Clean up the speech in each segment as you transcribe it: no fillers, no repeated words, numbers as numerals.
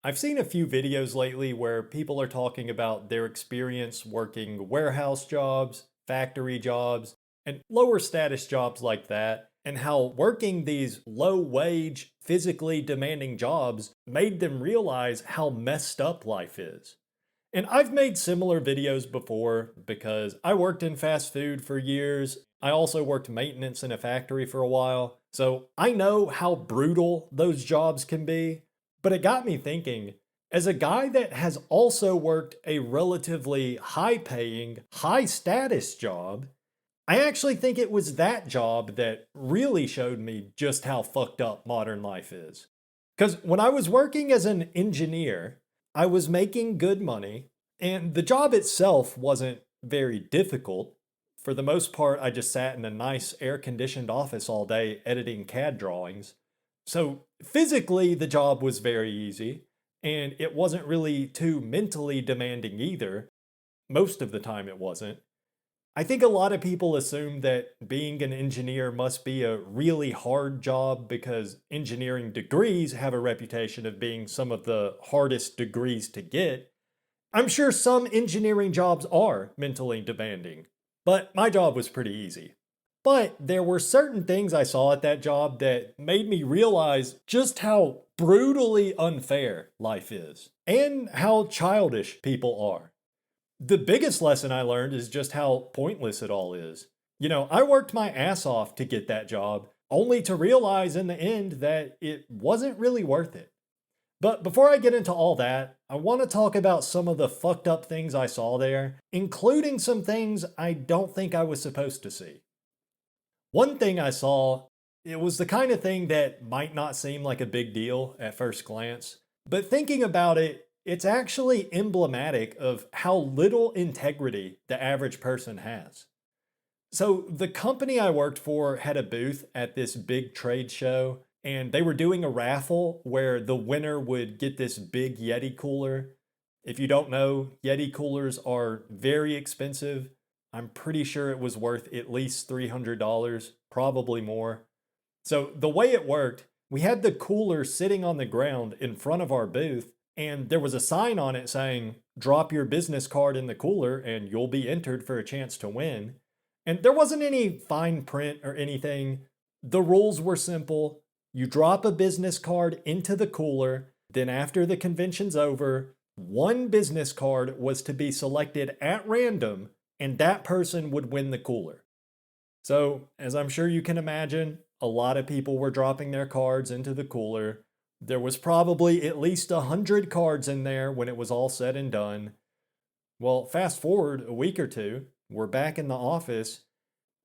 I've seen a few videos lately where people are talking about their experience working warehouse jobs, factory jobs, and lower status jobs like that, and how working these low wage, physically demanding jobs made them realize how messed up life is. And I've made similar videos before because I worked in fast food for years. I also worked maintenance in a factory for a while. So I know how brutal those jobs can be. But it got me thinking, as a guy that has also worked a relatively high paying, high status job, I actually think it was that job that really showed me just how fucked up modern life is. Because when I was working as an engineer, I was making good money, and the job itself wasn't very difficult. For the most part, I just sat in a nice air conditioned office all day editing CAD drawings. So physically, the job was very easy, and it wasn't really too mentally demanding either. Most of the time, it wasn't. I think a lot of people assume that being an engineer must be a really hard job because engineering degrees have a reputation of being some of the hardest degrees to get. I'm sure some engineering jobs are mentally demanding, but my job was pretty easy. But there were certain things I saw at that job that made me realize just how brutally unfair life is and how childish people are. The biggest lesson I learned is just how pointless it all is. I worked my ass off to get that job, only to realize in the end that it wasn't really worth it. But before I get into all that, I want to talk about some of the fucked up things I saw there, including some things I don't think I was supposed to see. One thing I saw, it was the kind of thing that might not seem like a big deal at first glance, but thinking about it, it's actually emblematic of how little integrity the average person has. So, the company I worked for had a booth at this big trade show, and they were doing a raffle where the winner would get this big Yeti cooler. If you don't know, Yeti coolers are very expensive. I'm pretty sure it was worth at least $300, probably more. So, the way it worked, we had the cooler sitting on the ground in front of our booth, and there was a sign on it saying, "Drop your business card in the cooler and you'll be entered for a chance to win." And there wasn't any fine print or anything. The rules were simple. You drop a business card into the cooler, then after the convention's over, one business card was to be selected at random, and that person would win the cooler. So, as I'm sure you can imagine, a lot of people were dropping their cards into the cooler. There was probably at least 100 cards in there when it was all said and done. Well, fast forward a week or two, we're back in the office.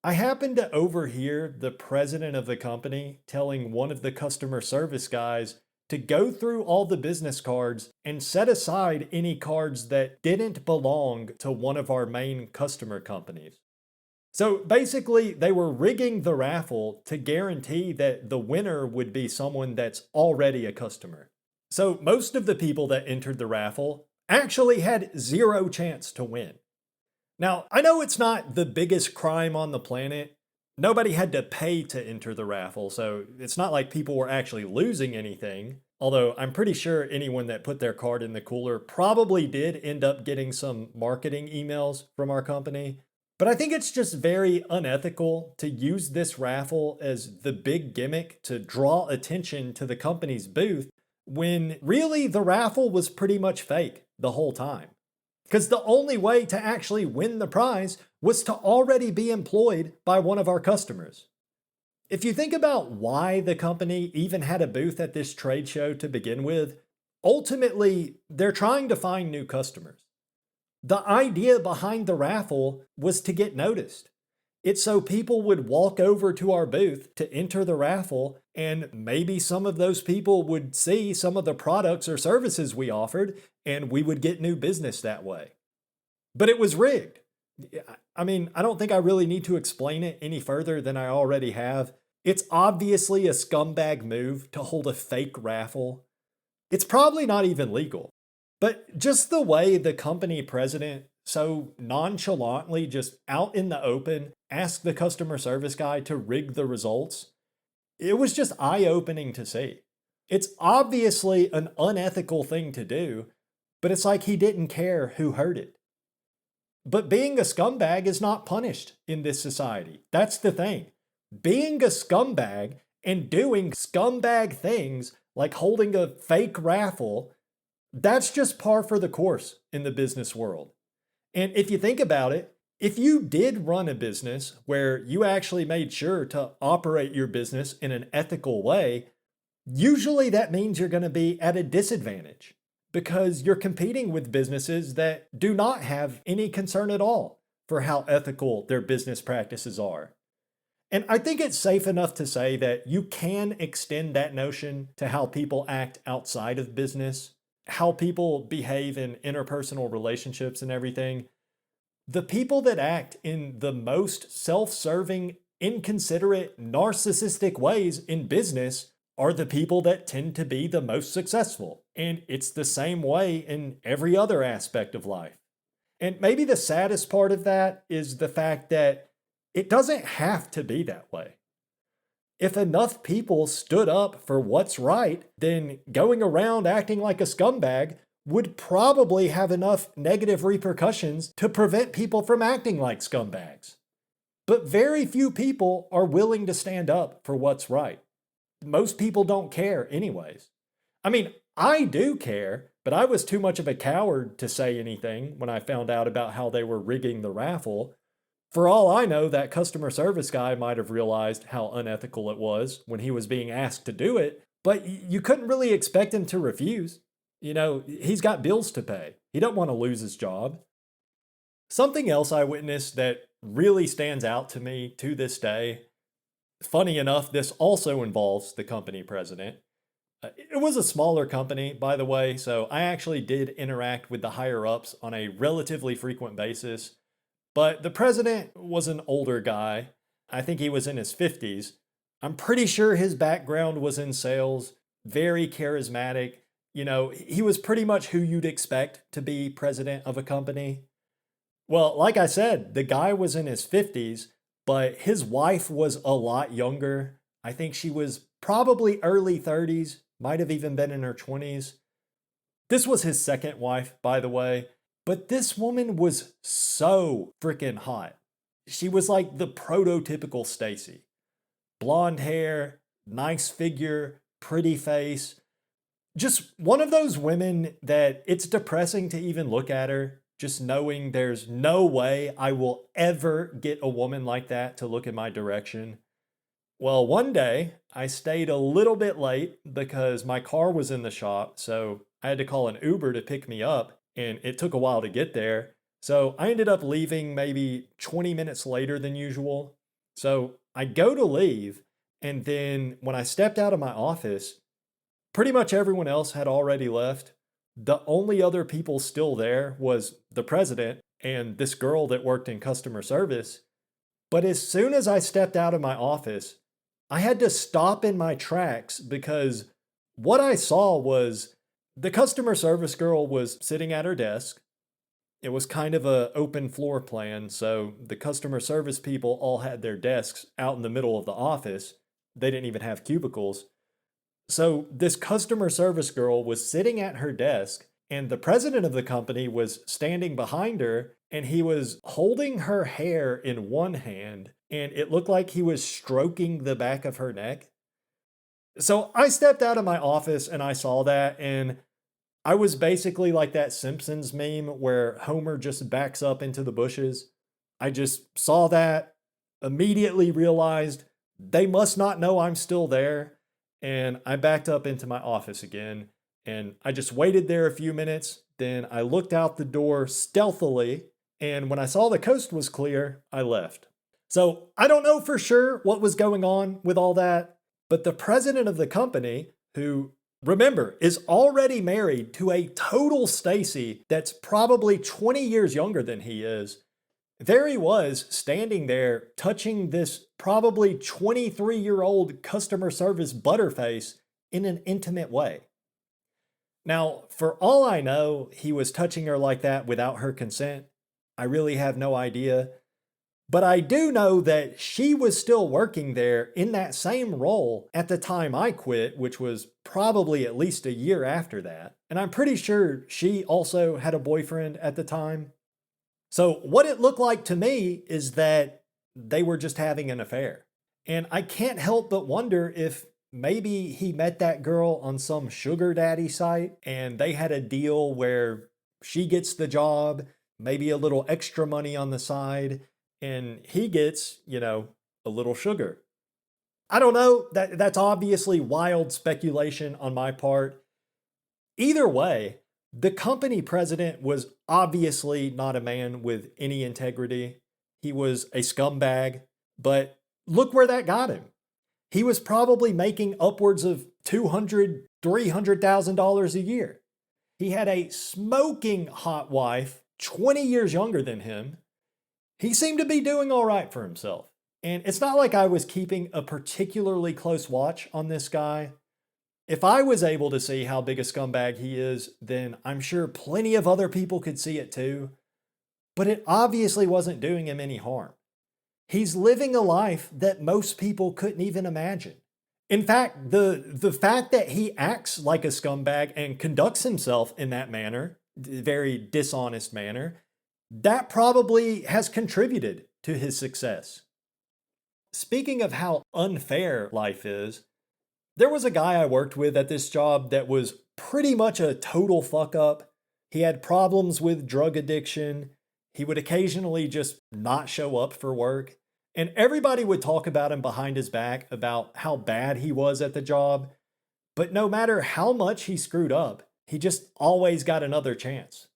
I happened to overhear the president of the company telling one of the customer service guys to go through all the business cards and set aside any cards that didn't belong to one of our main customer companies. So basically, they were rigging the raffle to guarantee that the winner would be someone that's already a customer. So most of the people that entered the raffle actually had zero chance to win. Now, I know it's not the biggest crime on the planet. Nobody had to pay to enter the raffle, so it's not like people were actually losing anything. Although I'm pretty sure anyone that put their card in the cooler probably did end up getting some marketing emails from our company. But I think it's just very unethical to use this raffle as the big gimmick to draw attention to the company's booth when really the raffle was pretty much fake the whole time. Because the only way to actually win the prize was to already be employed by one of our customers. If you think about why the company even had a booth at this trade show to begin with, ultimately, they're trying to find new customers. The idea behind the raffle was to get noticed. It's so people would walk over to our booth to enter the raffle, and maybe some of those people would see some of the products or services we offered, and we would get new business that way. But it was rigged. I mean, I don't think I really need to explain it any further than I already have. It's obviously a scumbag move to hold a fake raffle. It's probably not even legal. But just the way the company president so nonchalantly, just out in the open, asked the customer service guy to rig the results, it was just eye opening to see. It's obviously an unethical thing to do, but it's like he didn't care who heard it. But being a scumbag is not punished in this society. That's the thing. Being a scumbag and doing scumbag things like holding a fake raffle, that's just par for the course in the business world. And if you think about it, if you did run a business where you actually made sure to operate your business in an ethical way, usually that means you're going to be at a disadvantage because you're competing with businesses that do not have any concern at all for how ethical their business practices are. And I think it's safe enough to say that you can extend that notion to how people act outside of business, how people behave in interpersonal relationships and everything. The people that act in the most self serving, inconsiderate, narcissistic ways in business are the people that tend to be the most successful. And it's the same way in every other aspect of life. And maybe the saddest part of that is the fact that it doesn't have to be that way. If enough people stood up for what's right, then going around acting like a scumbag would probably have enough negative repercussions to prevent people from acting like scumbags. But very few people are willing to stand up for what's right. Most people don't care, anyways. I mean, I do care, but I was too much of a coward to say anything when I found out about how they were rigging the raffle. For all I know, that customer service guy might have realized how unethical it was when he was being asked to do it, but you couldn't really expect him to refuse. You know, he's got bills to pay. He don't want to lose his job. Something else I witnessed that really stands out to me to this day, funny enough, this also involves the company president. It was a smaller company, by the way, so I actually did interact with the higher ups on a relatively frequent basis. But the president was an older guy. I think he was in his 50s. I'm pretty sure his background was in sales, very charismatic. You know, he was pretty much who you'd expect to be president of a company. Well, like I said, the guy was in his 50s, but his wife was a lot younger. I think she was probably early 30s, might have even been in her 20s. This was his second wife, by the way. But this woman was so freaking hot. She was like the prototypical Stacy. Blonde hair, nice figure, pretty face. Just one of those women that it's depressing to even look at her, just knowing there's no way I will ever get a woman like that to look in my direction. Well, one day I stayed a little bit late because my car was in the shop, so I had to call an Uber to pick me up, and it took a while to get there. So I ended up leaving maybe 20 minutes later than usual. So I go to leave, and then when I stepped out of my office, pretty much everyone else had already left. The only other people still there was the president and this girl that worked in customer service. But as soon as I stepped out of my office, I had to stop in my tracks because what I saw was the customer service girl was sitting at her desk. It was kind of an open floor plan, so the customer service people all had their desks out in the middle of the office. They didn't even have cubicles. So this customer service girl was sitting at her desk, and the president of the company was standing behind her, and he was holding her hair in one hand, and it looked like he was stroking the back of her neck. So I stepped out of my office and I saw that, and I was basically like that Simpsons meme where Homer just backs up into the bushes. I just saw that, immediately realized they must not know I'm still there, and I backed up into my office again, and I just waited there a few minutes. Then I looked out the door stealthily, and when I saw the coast was clear, I left. So I don't know for sure what was going on with all that, but the president of the company, who, remember, is already married to a total Stacy that's probably 20 years younger than he is, there he was standing there touching this probably 23-year-old customer service butterface in an intimate way. Now, for all I know, he was touching her like that without her consent. I really have no idea. But I do know that she was still working there in that same role at the time I quit, which was probably at least a year after that. And I'm pretty sure she also had a boyfriend at the time. So, what it looked like to me is that they were just having an affair. And I can't help but wonder if maybe he met that girl on some sugar daddy site and they had a deal where she gets the job, maybe a little extra money on the side, and he gets, a little sugar. I don't know. That's obviously wild speculation on my part. Either way, the company president was obviously not a man with any integrity. He was a scumbag, but look where that got him. He was probably making upwards of $200,000, $300,000 a year. He had a smoking hot wife, 20 years younger than him. He seemed to be doing all right for himself. And it's not like I was keeping a particularly close watch on this guy. If I was able to see how big a scumbag he is, then I'm sure plenty of other people could see it too. But it obviously wasn't doing him any harm. He's living a life that most people couldn't even imagine. In fact, the fact that he acts like a scumbag and conducts himself in that manner, very dishonest manner, that probably has contributed to his success. Speaking of how unfair life is, there was a guy I worked with at this job that was pretty much a total fuck up. He had problems with drug addiction. He would occasionally just not show up for work. And everybody would talk about him behind his back about how bad he was at the job. But no matter how much he screwed up, he just always got another chance.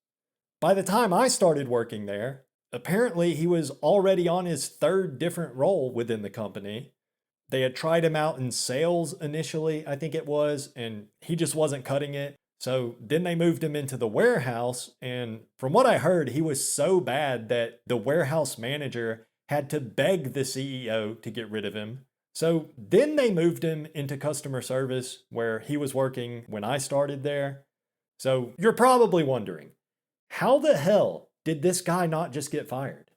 By the time I started working there, apparently he was already on his third different role within the company. They had tried him out in sales initially, I think it was, and he just wasn't cutting it. So then they moved him into the warehouse, and from what I heard, he was so bad that the warehouse manager had to beg the CEO to get rid of him. So then they moved him into customer service, where he was working when I started there. So you're probably wondering, how the hell did this guy not just get fired?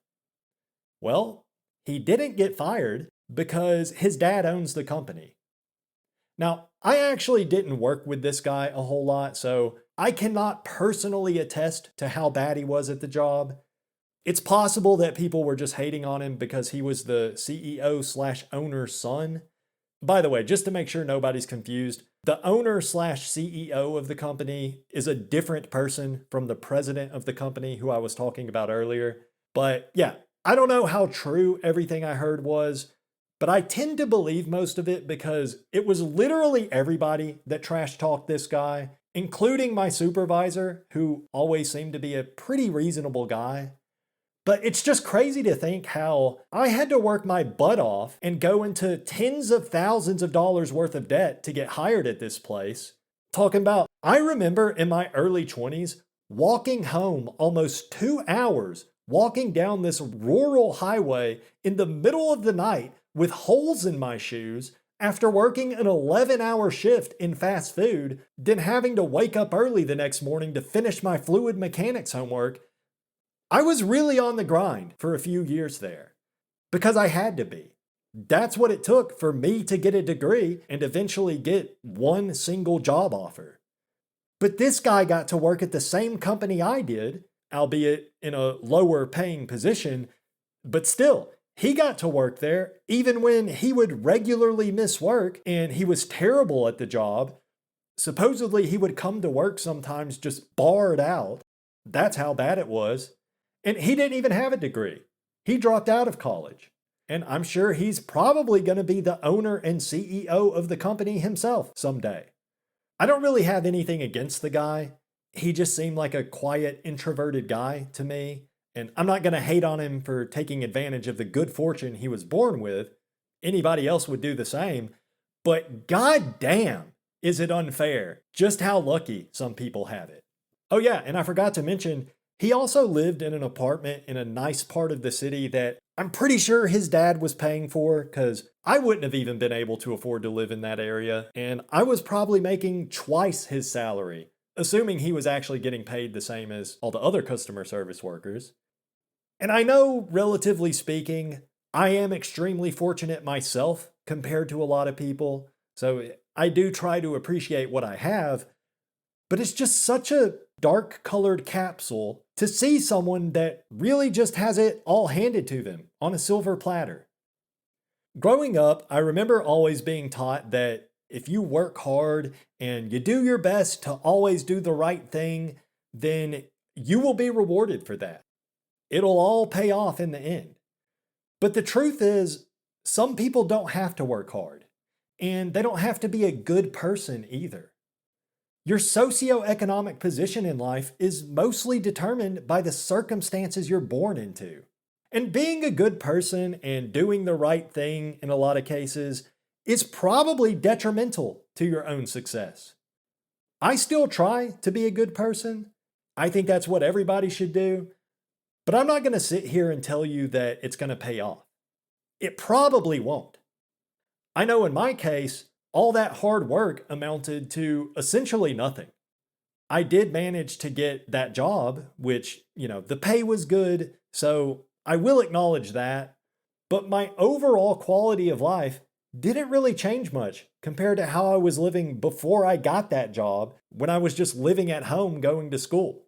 Well, he didn't get fired because his dad owns the company. Now, I actually didn't work with this guy a whole lot, so I cannot personally attest to how bad he was at the job. It's possible that people were just hating on him because he was the CEO/owner's son. By the way, just to make sure nobody's confused, the owner/CEO of the company is a different person from the president of the company who I was talking about earlier. But yeah, I don't know how true everything I heard was, but I tend to believe most of it because it was literally everybody that trash talked this guy, including my supervisor, who always seemed to be a pretty reasonable guy. But it's just crazy to think how I had to work my butt off and go into tens of thousands of dollars worth of debt to get hired at this place. Talking about, I remember in my early 20s walking home almost 2 hours, walking down this rural highway in the middle of the night with holes in my shoes after working an 11-hour shift in fast food, then having to wake up early the next morning to finish my fluid mechanics homework. I was really on the grind for a few years there because I had to be. That's what it took for me to get a degree and eventually get one single job offer. But this guy got to work at the same company I did, albeit in a lower paying position, but still, he got to work there even when he would regularly miss work and he was terrible at the job. Supposedly, he would come to work sometimes just barred out. That's how bad it was. And he didn't even have a degree. He dropped out of college. And I'm sure he's probably going to be the owner and CEO of the company himself someday. I don't really have anything against the guy. He just seemed like a quiet, introverted guy to me. And I'm not going to hate on him for taking advantage of the good fortune he was born with. Anybody else would do the same. But goddamn, is it unfair just how lucky some people have it. Oh yeah, and I forgot to mention, he also lived in an apartment in a nice part of the city that I'm pretty sure his dad was paying for, because I wouldn't have even been able to afford to live in that area, and I was probably making twice his salary, assuming he was actually getting paid the same as all the other customer service workers. And I know, relatively speaking, I am extremely fortunate myself compared to a lot of people. So I do try to appreciate what I have, but it's just such a dark colored capsule to see someone that really just has it all handed to them on a silver platter. Growing up, I remember always being taught that if you work hard and you do your best to always do the right thing, then you will be rewarded for that. It'll all pay off in the end. But the truth is, some people don't have to work hard, and they don't have to be a good person either. Your socioeconomic position in life is mostly determined by the circumstances you're born into. And being a good person and doing the right thing in a lot of cases is probably detrimental to your own success. I still try to be a good person. I think that's what everybody should do. But I'm not going to sit here and tell you that it's going to pay off. It probably won't. I know in my case, all that hard work amounted to essentially nothing. I did manage to get that job, which, the pay was good, so I will acknowledge that. But my overall quality of life didn't really change much compared to how I was living before I got that job when I was just living at home going to school.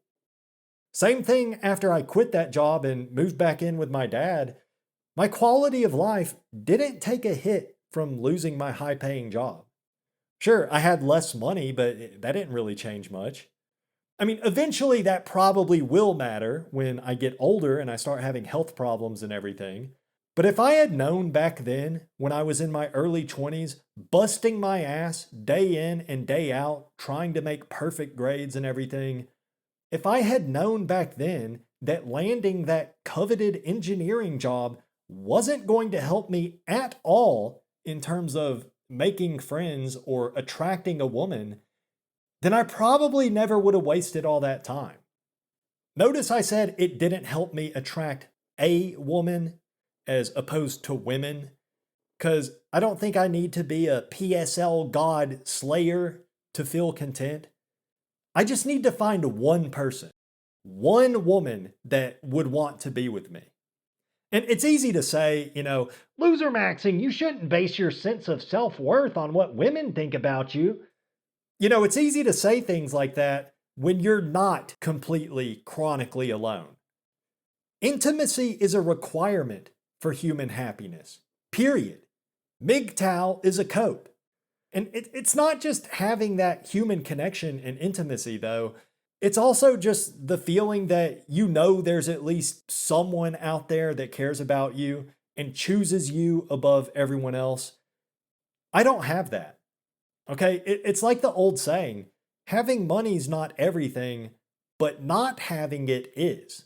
Same thing after I quit that job and moved back in with my dad. My quality of life didn't take a hit from losing my high paying job. Sure, I had less money, but that didn't really change much. I mean, eventually that probably will matter when I get older and I start having health problems and everything. But if I had known back then, when I was in my early 20s, busting my ass day in and day out, trying to make perfect grades and everything, if I had known back then that landing that coveted engineering job wasn't going to help me at all in terms of making friends or attracting a woman, then I probably never would have wasted all that time. Notice I said it didn't help me attract a woman as opposed to women, because I don't think I need to be a PSL God slayer to feel content. I just need to find one person, one woman that would want to be with me. And it's easy to say, loser maxing, you shouldn't base your sense of self worth on what women think about you. It's easy to say things like that when you're not completely chronically alone. Intimacy is a requirement for human happiness, period. MGTOW is a code. And it's not just having that human connection and intimacy, though. It's also just the feeling that there's at least someone out there that cares about you and chooses you above everyone else. I don't have that. Okay, it's like the old saying, having money's not everything, but not having it is.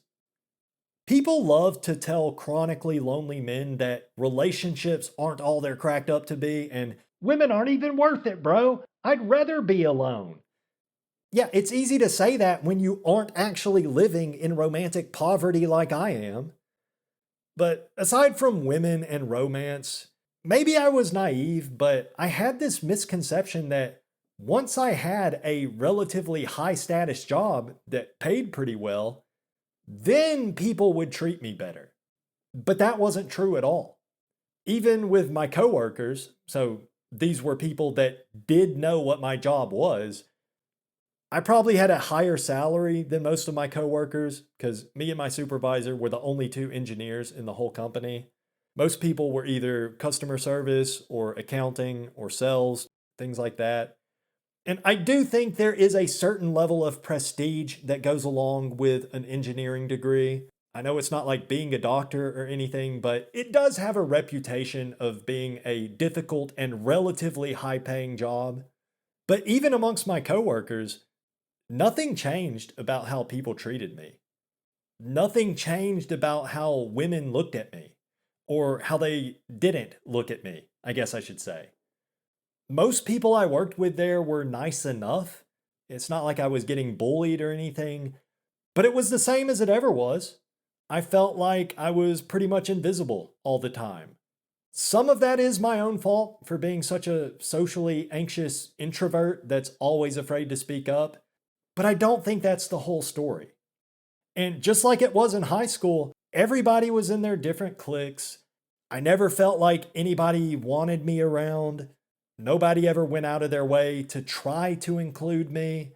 People love to tell chronically lonely men that relationships aren't all they're cracked up to be, and women aren't even worth it, bro. I'd rather be alone. Yeah, it's easy to say that when you aren't actually living in romantic poverty like I am. But aside from women and romance, maybe I was naive, but I had this misconception that once I had a relatively high status job that paid pretty well, then people would treat me better. But that wasn't true at all. Even with my coworkers, so these were people that did know what my job was, I probably had a higher salary than most of my coworkers because me and my supervisor were the only two engineers in the whole company. Most people were either customer service or accounting or sales, things like that. And I do think there is a certain level of prestige that goes along with an engineering degree. I know it's not like being a doctor or anything, but it does have a reputation of being a difficult and relatively high paying job. But even amongst my coworkers, nothing changed about how people treated me. Nothing changed about how women looked at me, or how they didn't look at me, I guess I should say. Most people I worked with there were nice enough. It's not like I was getting bullied or anything, but it was the same as it ever was. I felt like I was pretty much invisible all the time. Some of that is my own fault for being such a socially anxious introvert that's always afraid to speak up, but I don't think that's the whole story. And just like it was in high school, Everybody was in their different cliques. I never felt like anybody wanted me around. Nobody ever went out of their way to try to include me.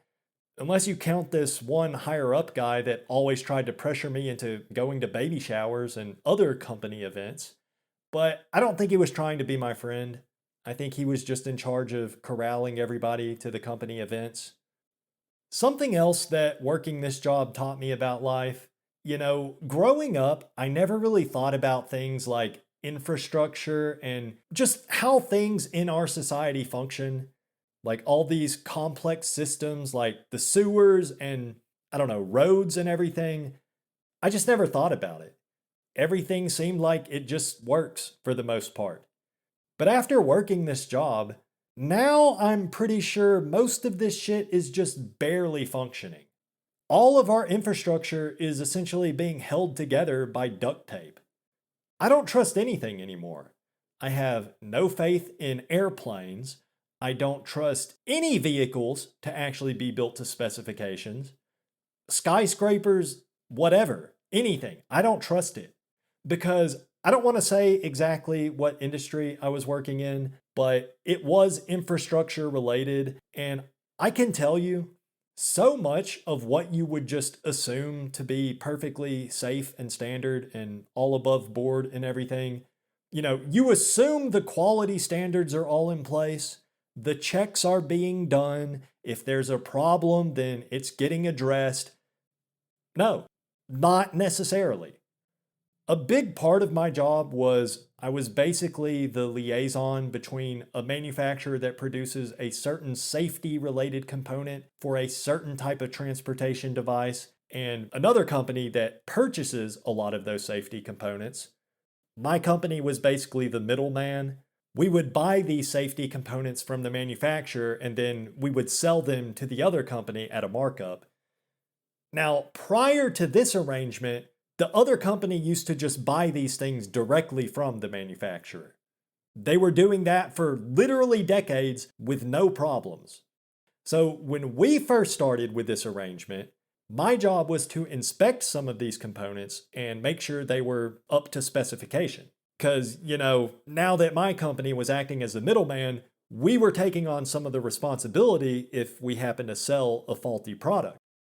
Unless you count this one higher up guy that always tried to pressure me into going to baby showers and other company events. But I don't think he was trying to be my friend. I think he was just in charge of corralling everybody to the company events. Something else that working this job taught me about life, growing up, I never really thought about things like infrastructure and just how things in our society function. Like all these complex systems, like the sewers and I don't know, roads and everything. I just never thought about it. Everything seemed like it just works for the most part. But after working this job, now I'm pretty sure most of this shit is just barely functioning. All of our infrastructure is essentially being held together by duct tape. I don't trust anything anymore. I have no faith in airplanes. I don't trust any vehicles to actually be built to specifications. Skyscrapers, whatever, anything. I don't trust it. Because I don't want to say exactly what industry I was working in, but it was infrastructure related. And I can tell you, so much of what you would just assume to be perfectly safe and standard and all above board and everything, you assume the quality standards are all in place, the checks are being done. If there's a problem, then it's getting addressed. No, not necessarily. A big part of my job was I was basically the liaison between a manufacturer that produces a certain safety related component for a certain type of transportation device and another company that purchases a lot of those safety components. My company was basically the middleman. We would buy these safety components from the manufacturer and then we would sell them to the other company at a markup. Now, prior to this arrangement, the other company used to just buy these things directly from the manufacturer. They were doing that for literally decades with no problems. So when we first started with this arrangement, my job was to inspect some of these components and make sure they were up to specification. Because, now that my company was acting as the middleman, we were taking on some of the responsibility if we happened to sell a faulty product.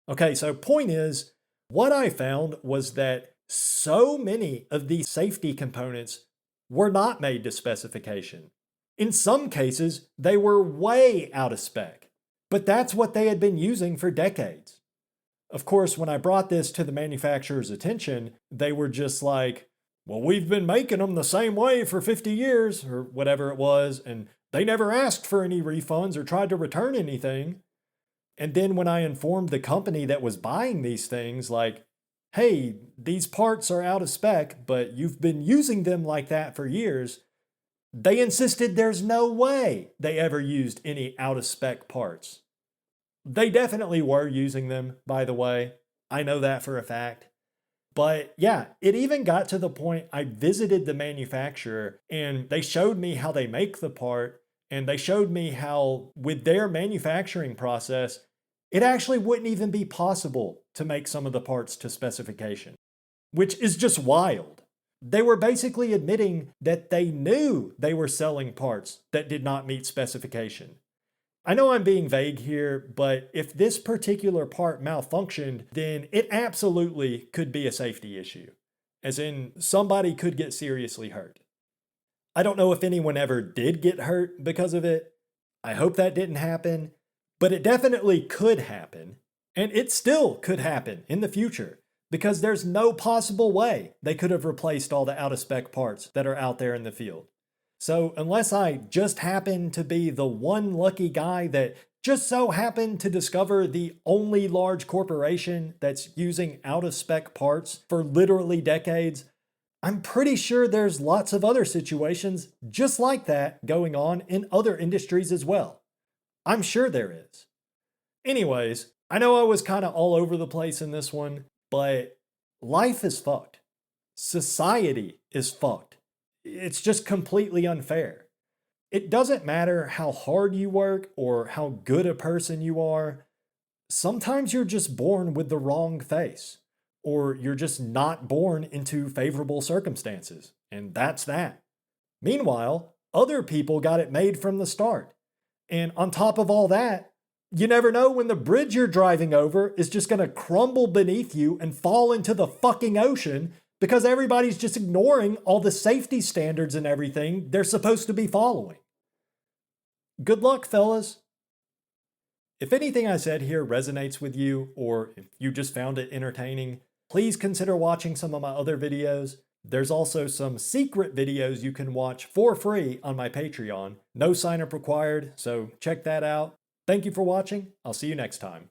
Okay, so point is, what I found was that so many of these safety components were not made to specification. In some cases, they were way out of spec, but that's what they had been using for decades. Of course, when I brought this to the manufacturer's attention, they were just like, well, we've been making them the same way for 50 years, or whatever it was, and they never asked for any refunds or tried to return anything. And then when I informed the company that was buying these things, like, hey, these parts are out of spec, but you've been using them like that for years, they insisted there's no way they ever used any out of spec parts. They definitely were using them, by the way. I know that for a fact. But yeah, it even got to the point I visited the manufacturer and they showed me how they make the part and they showed me how with their manufacturing process, it actually wouldn't even be possible to make some of the parts to specification, which is just wild. They were basically admitting that they knew they were selling parts that did not meet specification. I know I'm being vague here, but if this particular part malfunctioned, then it absolutely could be a safety issue, as in somebody could get seriously hurt. I don't know if anyone ever did get hurt because of it. I hope that didn't happen, but it definitely could happen, and it still could happen in the future, because there's no possible way they could have replaced all the out-of-spec parts that are out there in the field. So unless I just happen to be the one lucky guy that just so happened to discover the only large corporation that's using out-of-spec parts for literally decades, I'm pretty sure there's lots of other situations just like that going on in other industries as well. I'm sure there is. Anyways, I know I was kind of all over the place in this one, but life is fucked. Society is fucked. It's just completely unfair. It doesn't matter how hard you work or how good a person you are. Sometimes you're just born with the wrong face. or you're just not born into favorable circumstances. And that's that. Meanwhile, other people got it made from the start. And on top of all that, you never know when the bridge you're driving over is just going to crumble beneath you and fall into the fucking ocean because everybody's just ignoring all the safety standards and everything they're supposed to be following. Good luck, fellas. If anything I said here resonates with you, or if you just found it entertaining, please consider watching some of my other videos. There's also some secret videos you can watch for free on my Patreon. No sign up required, so check that out. Thank you for watching. I'll see you next time.